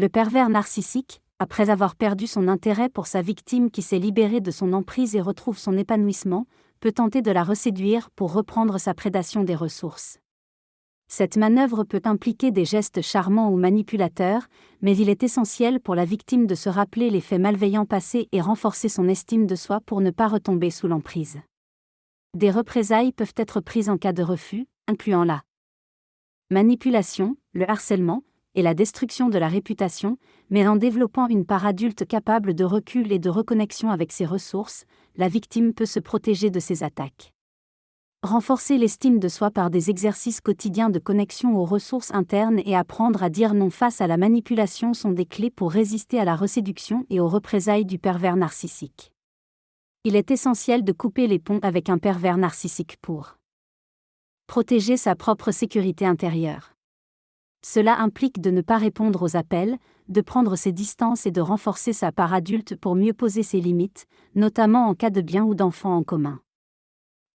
Le pervers narcissique, après avoir perdu son intérêt pour sa victime qui s'est libérée de son emprise et retrouve son épanouissement, peut tenter de la reséduire pour reprendre sa prédation des ressources. Cette manœuvre peut impliquer des gestes charmants ou manipulateurs, mais il est essentiel pour la victime de se rappeler les faits malveillants passés et renforcer son estime de soi pour ne pas retomber sous l'emprise. Des représailles peuvent être prises en cas de refus, incluant la manipulation, le harcèlement, et la destruction de la réputation, mais en développant une part adulte capable de recul et de reconnexion avec ses ressources, la victime peut se protéger de ces attaques. Renforcer l'estime de soi par des exercices quotidiens de connexion aux ressources internes et apprendre à dire non face à la manipulation sont des clés pour résister à la reséduction et aux représailles du pervers narcissique. Il est essentiel de couper les ponts avec un pervers narcissique pour protéger sa propre sécurité intérieure. Cela implique de ne pas répondre aux appels, de prendre ses distances et de renforcer sa part adulte pour mieux poser ses limites, notamment en cas de bien ou d'enfants en commun.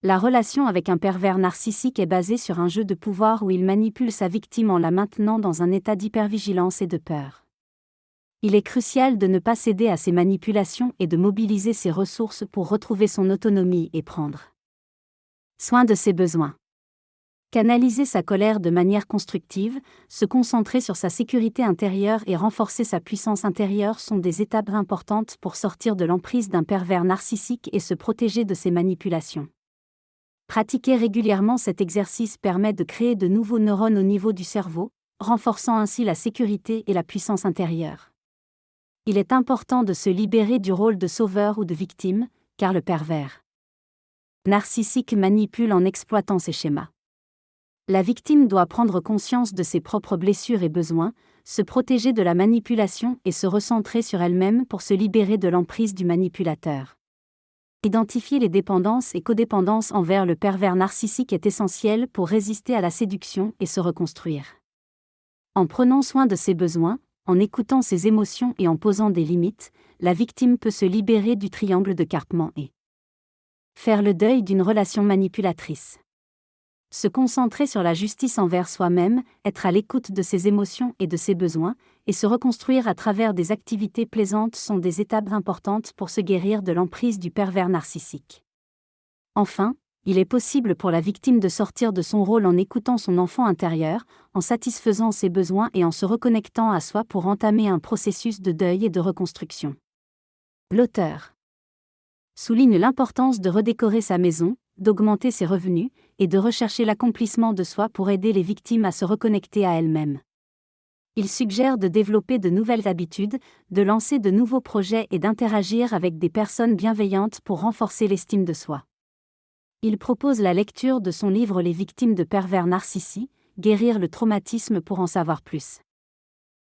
La relation avec un pervers narcissique est basée sur un jeu de pouvoir où il manipule sa victime en la maintenant dans un état d'hypervigilance et de peur. Il est crucial de ne pas céder à ces manipulations et de mobiliser ses ressources pour retrouver son autonomie et prendre soin de ses besoins. Canaliser sa colère de manière constructive, se concentrer sur sa sécurité intérieure et renforcer sa puissance intérieure sont des étapes importantes pour sortir de l'emprise d'un pervers narcissique et se protéger de ses manipulations. Pratiquer régulièrement cet exercice permet de créer de nouveaux neurones au niveau du cerveau, renforçant ainsi la sécurité et la puissance intérieure. Il est important de se libérer du rôle de sauveur ou de victime, car le pervers narcissique manipule en exploitant ces schémas. La victime doit prendre conscience de ses propres blessures et besoins, se protéger de la manipulation et se recentrer sur elle-même pour se libérer de l'emprise du manipulateur. Identifier les dépendances et codépendances envers le pervers narcissique est essentiel pour résister à la séduction et se reconstruire. En prenant soin de ses besoins, en écoutant ses émotions et en posant des limites, la victime peut se libérer du triangle de Karpman et faire le deuil d'une relation manipulatrice. Se concentrer sur la justice envers soi-même, être à l'écoute de ses émotions et de ses besoins, et se reconstruire à travers des activités plaisantes sont des étapes importantes pour se guérir de l'emprise du pervers narcissique. Enfin, il est possible pour la victime de sortir de son rôle en écoutant son enfant intérieur, en satisfaisant ses besoins et en se reconnectant à soi pour entamer un processus de deuil et de reconstruction. L'auteur souligne l'importance de redécorer sa maison, d'augmenter ses revenus, et de rechercher l'accomplissement de soi pour aider les victimes à se reconnecter à elles-mêmes. Il suggère de développer de nouvelles habitudes, de lancer de nouveaux projets et d'interagir avec des personnes bienveillantes pour renforcer l'estime de soi. Il propose la lecture de son livre Les victimes de pervers narcissiques, guérir le traumatisme pour en savoir plus.